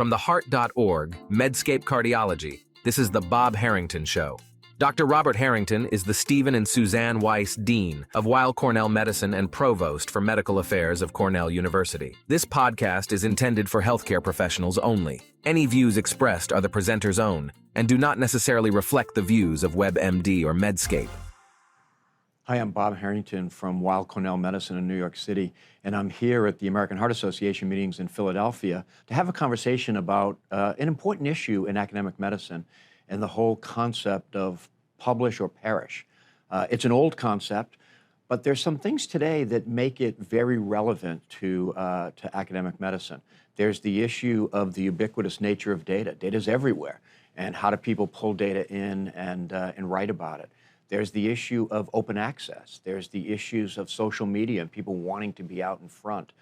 From theheart.org, Medscape Cardiology, this is the Bob Harrington Show. Dr. Robert Harrington is the Stephen and Suzanne Weiss Dean of Weill Cornell Medicine and Provost for Medical Affairs of Cornell University. This podcast is intended for healthcare professionals only. Any views expressed are the presenter's own and do not necessarily reflect the views of WebMD or Medscape. Hi, I'm Bob Harrington from Weill Cornell Medicine in New York City, and I'm here at the American Heart Association meetings in Philadelphia to have a conversation about an important issue in academic medicine and the whole concept of publish or perish. It's an old concept, but there's some things today that make it very relevant to academic medicine. There's the issue of the ubiquitous nature of data. Data's everywhere, and how do people pull data in and write about it? There's the issue of open access. There's the issues of social media and people wanting to be out in front.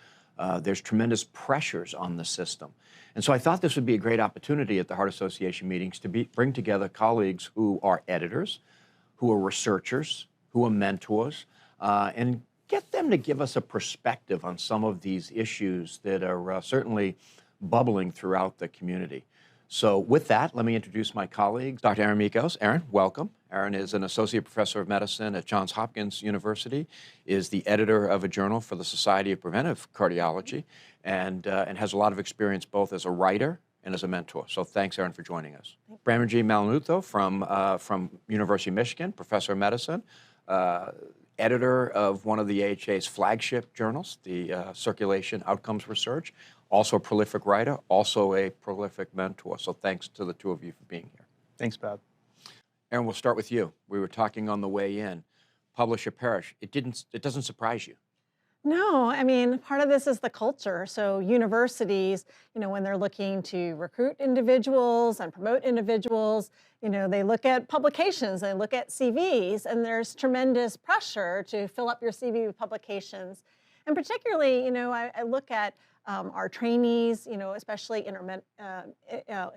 There's tremendous pressures on the system. And so I thought this would be a great opportunity at the Heart Association meetings to bring together colleagues who are editors, who are researchers, who are mentors, and get them to give us a perspective on some of these issues that are certainly bubbling throughout the community. So with that, let me introduce my colleagues. Dr. Erin Michos. Erin, welcome. Erin is an associate professor of medicine at Johns Hopkins University, is the editor of a journal for the Society of Preventive Cardiology, and has a lot of experience both as a writer and as a mentor. So thanks, Erin, for joining us. Brahmajee Nallamothu from University of Michigan, professor of medicine, editor of one of the AHA's flagship journals, the Circulation Outcomes Research, also a prolific writer, also a prolific mentor. So thanks to the two of you for being here. Thanks, Bob. Erin, we'll start with you. We were talking on the way in. Publish or perish. It doesn't surprise you. No, I mean, part of this is the culture. So universities, when they're looking to recruit individuals and promote individuals, they look at publications, they look at CVs, and there's tremendous pressure to fill up your CV with publications. And particularly, I look at our trainees, especially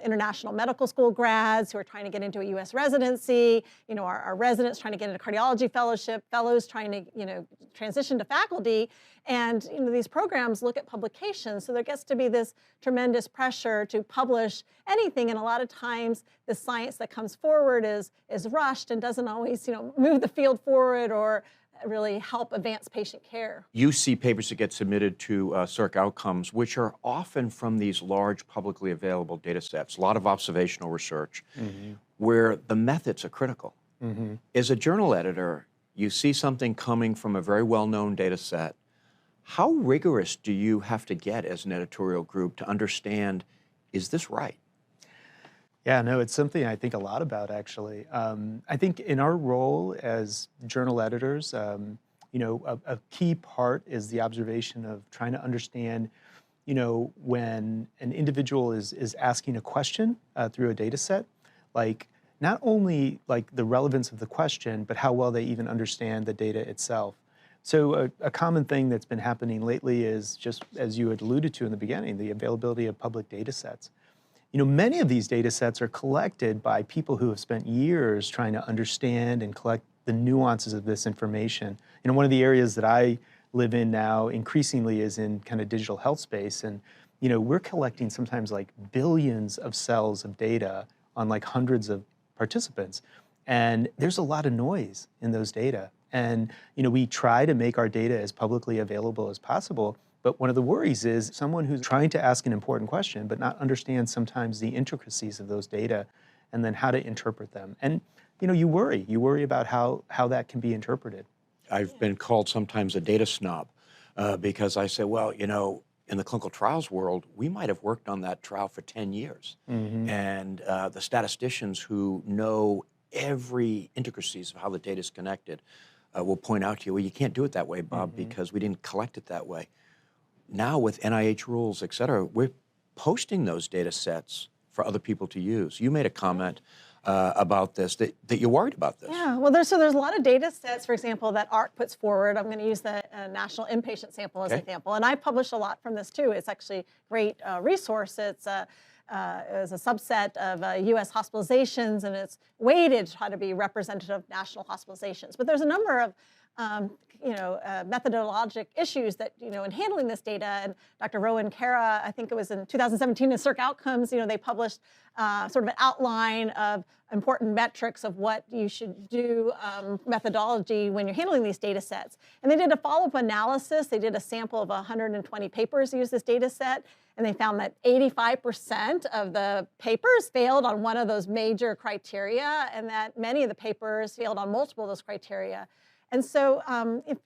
international medical school grads who are trying to get into a U.S. residency, our residents trying to get into cardiology fellowship, fellows trying to, transition to faculty. And, these programs look at publications. So there gets to be this tremendous pressure to publish anything. And a lot of times the science that comes forward is rushed and doesn't always, move the field forward or really help advance patient care. You see papers that get submitted to Circ Outcomes, which are often from these large publicly available data sets, a lot of observational research, where the methods are critical. As a journal editor, you see something coming from a very well-known data set. How rigorous do you have to get as an editorial group to understand, is this right? Yeah, no, it's something I think a lot about, actually. I think in our role as journal editors, a key part is the observation of trying to understand, when an individual is asking a question through a data set, like not only like the relevance of the question, but how well they even understand the data itself. So a common thing that's been happening lately is, just as you had alluded to in the beginning, the availability of public data sets. Many of these data sets are collected by people who have spent years trying to understand and collect the nuances of this information. One of the areas that I live in now increasingly is in kind of digital health space. And, we're collecting sometimes like billions of cells of data on like hundreds of participants. And there's a lot of noise in those data. And, we try to make our data as publicly available as possible. But one of the worries is someone who's trying to ask an important question, but not understand sometimes the intricacies of those data and then how to interpret them. And, you worry about how that can be interpreted. I've been called sometimes a data snob because I say, well, in the clinical trials world, we might have worked on that trial for 10 years. And the statisticians who know every intricacies of how the data is connected will point out to you, well, you can't do it that way, Bob, because we didn't collect it that way. Now with NIH rules, et cetera, we're posting those data sets for other people to use. You made a comment about this, that you're worried about this. Yeah, well, there's a lot of data sets, for example, that ARC puts forward. I'm going to use the National Inpatient Sample as an example. And I publish a lot from this too. It's actually a great resource. It's a subset of U.S. hospitalizations, and it's weighted to try to be representative of national hospitalizations. But there's a number of methodologic issues that, in handling this data. And Dr. Rowan Kara, I think it was in 2017 in Circ Outcomes, they published sort of an outline of important metrics of what you should do methodology when you're handling these data sets. And they did a follow-up analysis. They did a sample of 120 papers, used this data set, and they found that 85% of the papers failed on one of those major criteria, and that many of the papers failed on multiple of those criteria. And so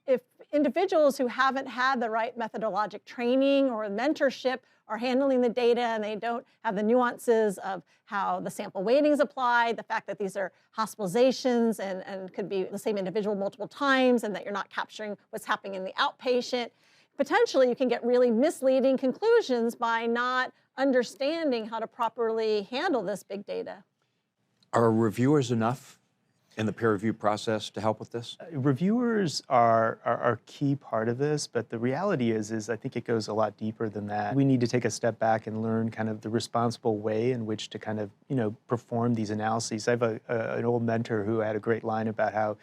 if individuals who haven't had the right methodologic training or mentorship are handling the data and they don't have the nuances of how the sample weighting is applied, the fact that these are hospitalizations and could be the same individual multiple times, and that you're not capturing what's happening in the outpatient, potentially you can get really misleading conclusions by not understanding how to properly handle this big data. Are reviewers enough in the peer review process to help with this? Reviewers are a key part of this, but the reality is I think it goes a lot deeper than that. We need to take a step back and learn kind of the responsible way in which to kind of, perform these analyses. I have an old mentor who had a great line about how,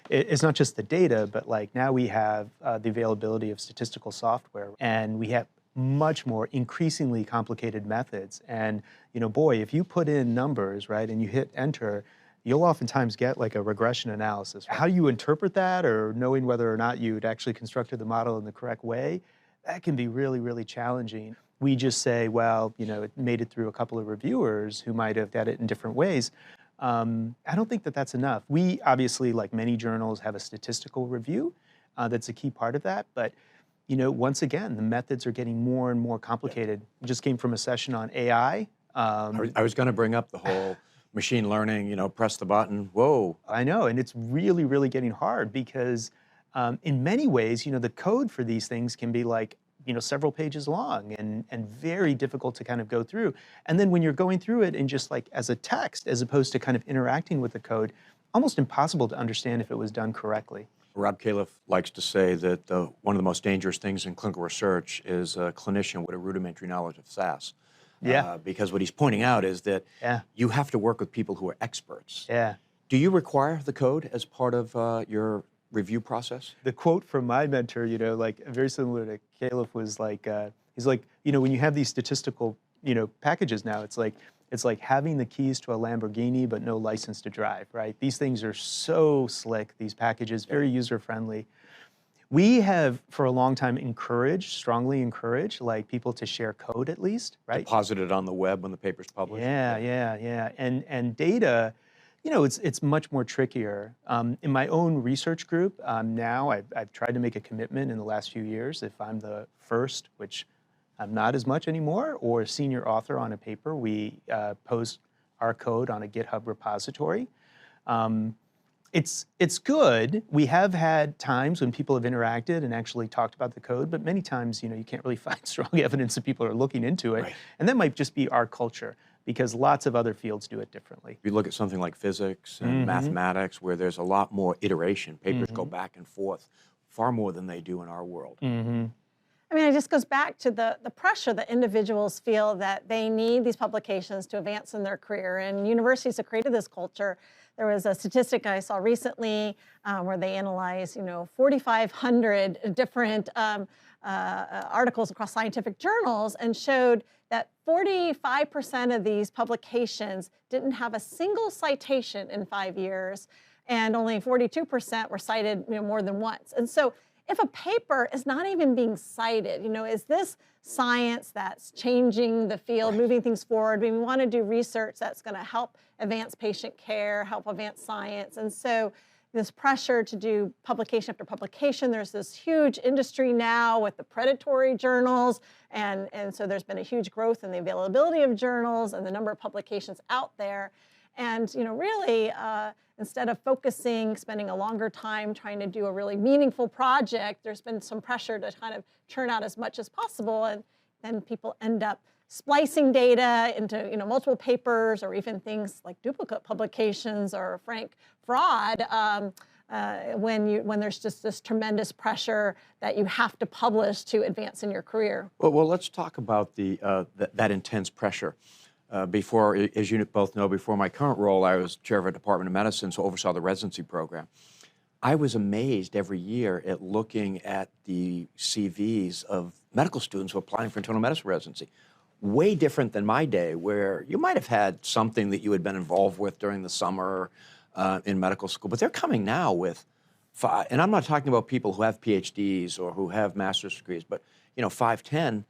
it's not just the data, but like now we have the availability of statistical software, and we have much more increasingly complicated methods. And, boy, if you put in numbers, right, and you hit enter, you'll oftentimes get like a regression analysis. How you interpret that, or knowing whether or not you'd actually constructed the model in the correct way, that can be really, really challenging. We just say, well, it made it through a couple of reviewers who might have done it in different ways. I don't think that that's enough. We obviously, like many journals, have a statistical review that's a key part of that. But once again, the methods are getting more and more complicated. We just came from a session on AI. I was going to bring up the whole machine learning, press the button, whoa. I know, and it's really, really getting hard because in many ways, the code for these things can be like, several pages long and very difficult to kind of go through. And then when you're going through it and just like as a text, as opposed to kind of interacting with the code, almost impossible to understand if it was done correctly. Rob Califf likes to say that one of the most dangerous things in clinical research is a clinician with a rudimentary knowledge of SAS. Yeah. Because what he's pointing out is that you have to work with people who are experts. Yeah. Do you require the code as part of your review process? The quote from my mentor, like very similar to Califf, was like, he's like, when you have these statistical, packages now, it's like having the keys to a Lamborghini but no license to drive, right? These things are so slick, these packages, very user-friendly. We have, for a long time, strongly encouraged, like people to share code at least, right? Deposit it on the web when the paper's published. Yeah. And data, it's much more trickier. In my own research group, now I've tried to make a commitment in the last few years. If I'm the first, which I'm not as much anymore, or senior author on a paper, we post our code on a GitHub repository. It's good. We have had times when people have interacted and actually talked about the code, but many times, you can't really find strong evidence that people are looking into it. Right. And that might just be our culture, because lots of other fields do it differently. If you look at something like physics and mathematics, where there's a lot more iteration, papers go back and forth far more than they do in our world. I mean, it just goes back to the pressure that individuals feel that they need these publications to advance in their career. And universities have created this culture. There was a statistic I saw recently where they analyzed, 4,500 different articles across scientific journals, and showed that 45% of these publications didn't have a single citation in 5 years, and only 42% were cited, more than once. And so, if a paper is not even being cited, is this science that's changing the field, moving things forward? We want to do research that's going to help advance patient care, help advance science. And so this pressure to do publication after publication, there's this huge industry now with the predatory journals. And so there's been a huge growth in the availability of journals and the number of publications out there. And really, instead of spending a longer time trying to do a really meaningful project, there's been some pressure to kind of churn out as much as possible, and then people end up splicing data into multiple papers, or even things like duplicate publications or frank fraud. When there's just this tremendous pressure that you have to publish to advance in your career. Well, let's talk about that intense pressure. Before, as you both know, before my current role, I was chair of a department of medicine, so oversaw the residency program. I was amazed every year at looking at the CVs of medical students who are applying for internal medicine residency. Way different than my day, where you might have had something that you had been involved with during the summer in medical school, but they're coming now with five, and I'm not talking about people who have PhDs or who have master's degrees, but 5, 10.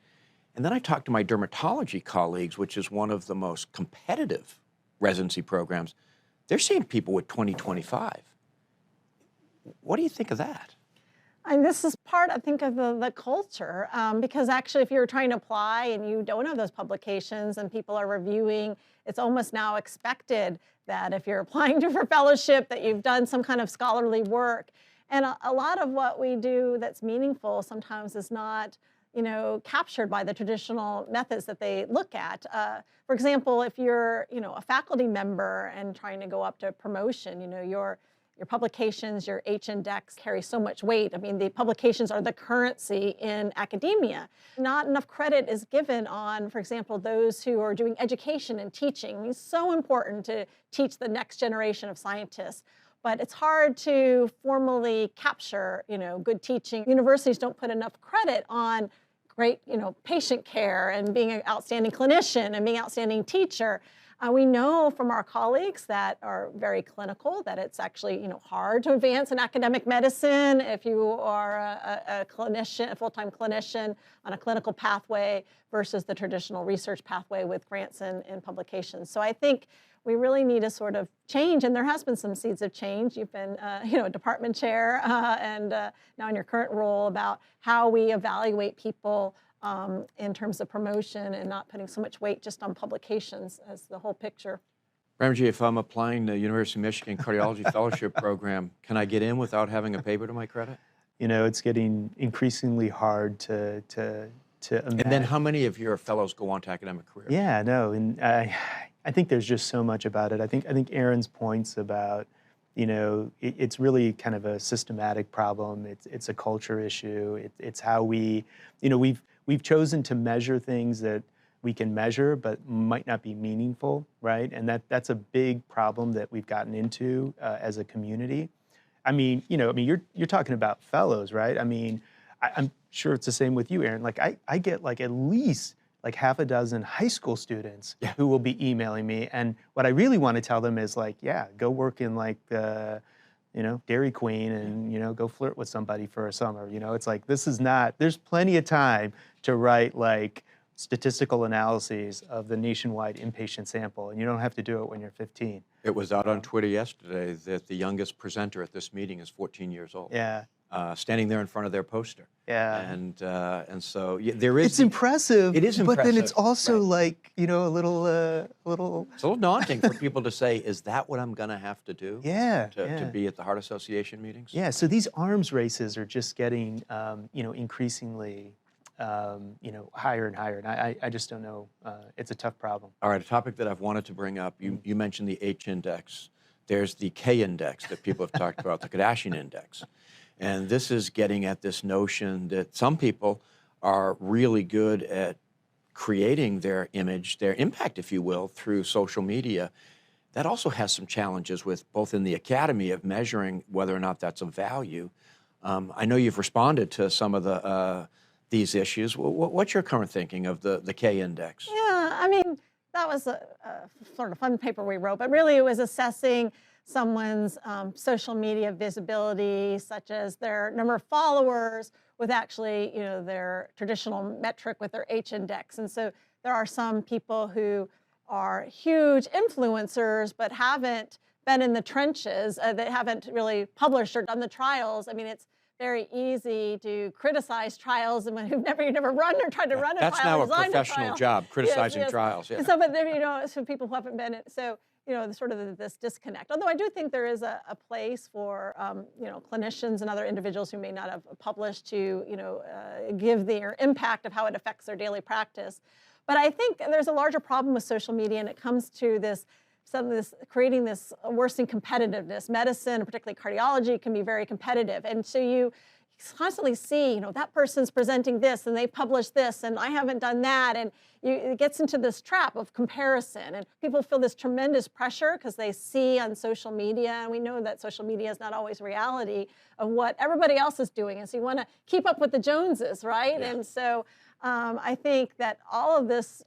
And then I talked to my dermatology colleagues, which is one of the most competitive residency programs. They're seeing people with 20, 25. What do you think of that? And this is part, I think, of the culture, because actually if you're trying to apply and you don't have those publications and people are reviewing, it's almost now expected that if you're applying for fellowship that you've done some kind of scholarly work. And a lot of what we do that's meaningful sometimes is not captured by the traditional methods that they look at. For example, if you're a faculty member and trying to go up to promotion, your publications, your H-index carry so much weight. I mean, the publications are the currency in academia. Not enough credit is given on, for example, those who are doing education and teaching. I mean, it's so important to teach the next generation of scientists, but it's hard to formally capture, good teaching. Universities don't put enough credit on great, patient care and being an outstanding clinician and being an outstanding teacher. We know from our colleagues that are very clinical that it's actually hard to advance in academic medicine if you are a clinician, a full-time clinician on a clinical pathway versus the traditional research pathway with grants and publications. So I think we really need a sort of change, and there has been some seeds of change. You've been a department chair and now in your current role about how we evaluate people in terms of promotion and not putting so much weight just on publications as the whole picture. Brahmajee, if I'm applying to University of Michigan Cardiology Fellowship Program, can I get in without having a paper to my credit? It's getting increasingly hard to imagine. And then how many of your fellows go on to academic careers? Yeah, no, and I think there's just so much about it. I think Erin's points about, it's really kind of a systematic problem. It's a culture issue. It's how we, we've chosen to measure things that we can measure but might not be meaningful, right? And that's a big problem that we've gotten into as a community. You're talking about fellows, right? I'm sure it's the same with you, Erin. Like I get at least half a dozen high school students who will be emailing me, and what I really want to tell them is go work in Dairy Queen and go flirt with somebody for a summer. It's like this is not. There's plenty of time to write statistical analyses of the nationwide inpatient sample, and you don't have to do it when you're 15. It was out on Twitter yesterday that the youngest presenter at this meeting is 14 years old. Yeah. Standing there in front of their poster. Yeah. And so there is. It's impressive. It is impressive. But then it's also a little. It's a little daunting for people to say, "Is that what I'm going to have to do?" To be at the Heart Association meetings. Yeah. So these arms races are just getting, increasingly, higher and higher. And I just don't know. It's a tough problem. All right. A topic that I've wanted to bring up. You mentioned the H-index. There's the K-index that people have talked about, the Kardashian index. And this is getting at this notion that some people are really good at creating their image, their impact, if you will, through social media. That also has some challenges with both in the academy of measuring whether or not that's of value. I know you've responded to some of these issues. What's your current thinking of the K-index? Yeah, that was a sort of fun paper we wrote, but really it was assessing someone's social media visibility, such as their number of followers, with actually, their traditional metric with their H-index. And so there are some people who are huge influencers, but haven't been in the trenches. They haven't really published or done the trials. It's very easy to criticize trials and you've never run or tried to run a trial. That's now a professional job, criticizing trials. Yeah. So, but there, some people who haven't been, sort of this disconnect. Although I do think there is a place for, clinicians and other individuals who may not have published to, give their impact of how it affects their daily practice. But I think there's a larger problem with social media, and it comes to creating this worsening competitiveness. Medicine, particularly cardiology, can be very competitive. And so you constantly see, that person's presenting this and they published this and I haven't done that. And it gets into this trap of comparison. And people feel this tremendous pressure because they see on social media, and we know that social media is not always reality of what everybody else is doing. And so you want to keep up with the Joneses, right? Yeah. And so I think that all of this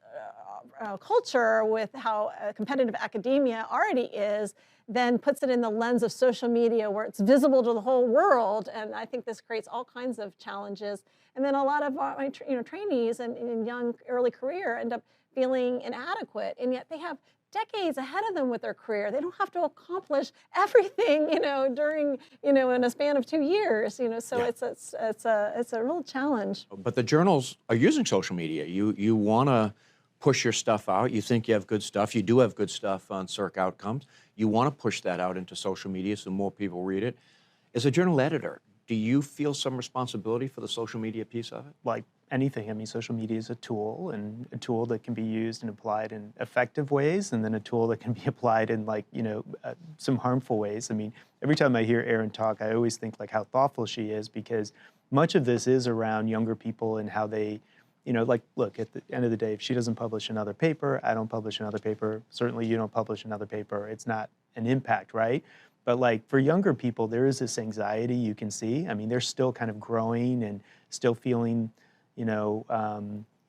culture with how competitive academia already is, then puts it in the lens of social media where it's visible to the whole world. And I think this creates all kinds of challenges. And then a lot of my trainees and in young early career end up feeling inadequate, and yet they have decades ahead of them with their career. They don't have to accomplish everything, during, in a span of 2 years, so Yeah. it's a real challenge. But the journals are using social media. You want to push your stuff out. You think you have good stuff. You do have good stuff on circ outcomes. You want to push that out into social media so more people read it. As a journal editor, do you feel some responsibility for the social media piece of it? Like anything, I mean, social media is a tool, and a tool that can be used and applied in effective ways, and then a tool that can be applied in some harmful ways. I mean, every time I hear Erin talk, I always think how thoughtful she is, because much of this is around younger people and how they, look, at the end of the day, if she doesn't publish another paper, I don't publish another paper, certainly you don't publish another paper, it's not an impact, right? But for younger people, there is this anxiety you can see. I mean, they're still kind of growing and still feeling,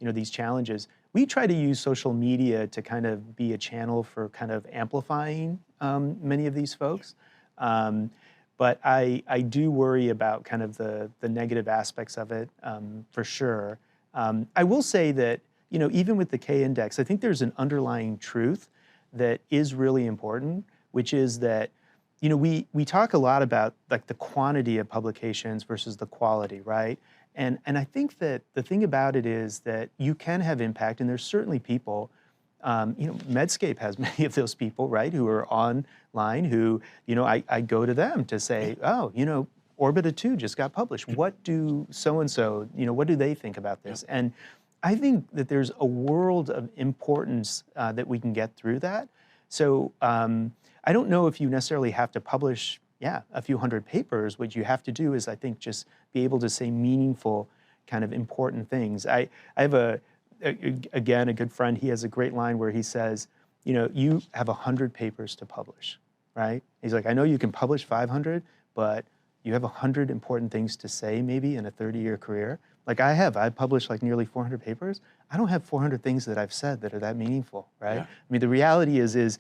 these challenges. We try to use social media to kind of be a channel for kind of amplifying many of these folks. But I do worry about kind of the negative aspects of it, for sure. I will say that, even with the K-index, I think there's an underlying truth that is really important, which is that, we talk a lot about the quantity of publications versus the quality, right? And I think that the thing about it is that you can have impact, and there's certainly people, Medscape has many of those people, right, who are online, who, I go to them to say, oh, Orbita 2 just got published. What do so-and-so, what do they think about this? Yeah. And I think that there's a world of importance that we can get through that. So I don't know if you necessarily have to publish, a few hundred papers. What you have to do is, I think, just be able to say meaningful, kind of important things. I have again, a good friend, he has a great line where he says, you have 100 papers to publish, right? He's like, I know you can publish 500, but you have 100 important things to say maybe in a 30-year career. I've published nearly 400 papers. I don't have 400 things that I've said that are that meaningful, right? Yeah. I mean, the reality is,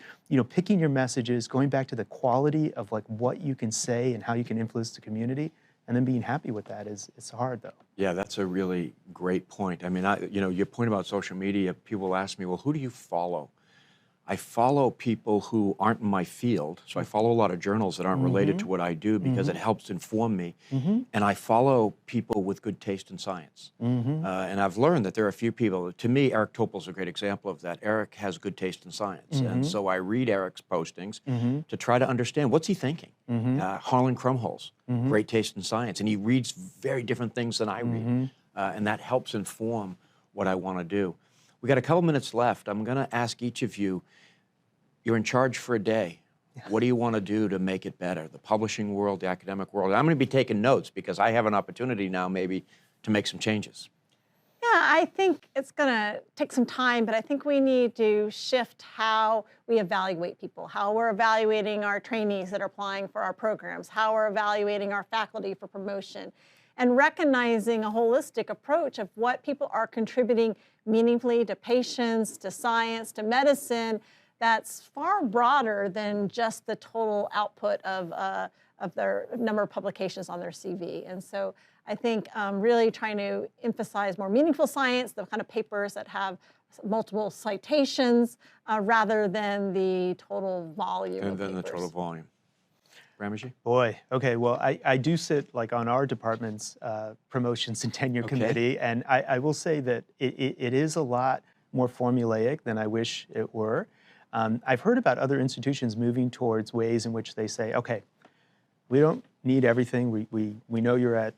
picking your messages, going back to the quality of what you can say and how you can influence the community, and then being happy with that it's hard though. Yeah, that's a really great point. I mean, your point about social media, people ask me, well, who do you follow? I follow people who aren't in my field. So I follow a lot of journals that aren't related to what I do because it helps inform me. And I follow people with good taste in science. And I've learned that there are a few people. To me, Eric Topol's a great example of that. Eric has good taste in science. And so I read Eric's postings to try to understand what's he thinking. Harlan Krumholz, great taste in science. And he reads very different things than I read. And that helps inform what I want to do. We got a couple minutes left. I'm going to ask each of you, you're in charge for a day. What do you want to do to make it better? The publishing world, the academic world. I'm going to be taking notes because I have an opportunity now maybe to make some changes. Yeah, I think it's going to take some time, but I think we need to shift how we evaluate people, how we're evaluating our trainees that are applying for our programs, how we're evaluating our faculty for promotion, and recognizing a holistic approach of what people are contributing meaningfully to patients, to science, to medicine, that's far broader than just the total output of their number of publications on their CV. And so I think really trying to emphasize more meaningful science, the kind of papers that have multiple citations, rather than the total volume of papers. The total volume. Brahmajee? Boy, okay, well, I do sit on our department's promotions and tenure committee, and I will say that it is a lot more formulaic than I wish it were. I've heard about other institutions moving towards ways in which they say, okay, we don't need everything. We know you're at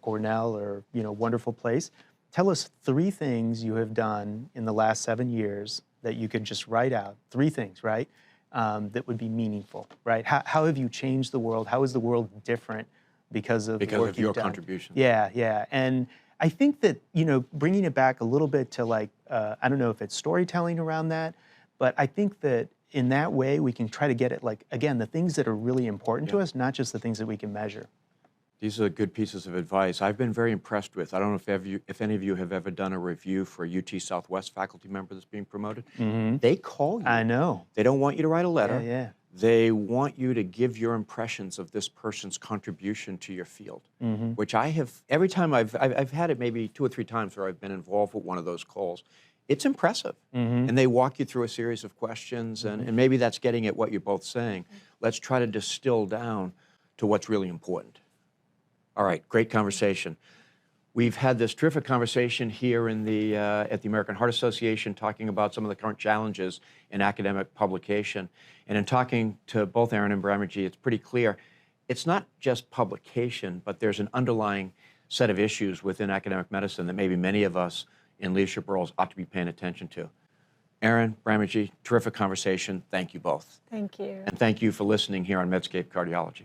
Cornell or wonderful place. Tell us 3 things you have done in the last 7 years that you could just write out. 3 things, right? That would be meaningful, right? How have you changed the world? How is the world different because of Because work of your you've done. contribution. Yeah, yeah. And I think that, bringing it back a little bit to like, I don't know if it's storytelling around that, but I think that in that way we can try to get at, like, again, the things that are really important to us, not just the things that we can measure. These are good pieces of advice. I've been very impressed with. I don't know if any of you have ever done a review for a UT Southwest faculty member that's being promoted. They call you. I know. They don't want you to write a letter. Yeah. They want you to give your impressions of this person's contribution to your field, which I have, every time I've had it maybe 2 or 3 times where I've been involved with one of those calls. It's impressive. And they walk you through a series of questions, and maybe that's getting at what you're both saying. Let's try to distill down to what's really important. All right, great conversation. We've had this terrific conversation here in at the American Heart Association, talking about some of the current challenges in academic publication. And in talking to both Erin and Brahmajee, it's pretty clear it's not just publication, but there's an underlying set of issues within academic medicine that maybe many of us in leadership roles ought to be paying attention to. Erin, Brahmajee, terrific conversation. Thank you both. Thank you. And thank you for listening here on Medscape Cardiology.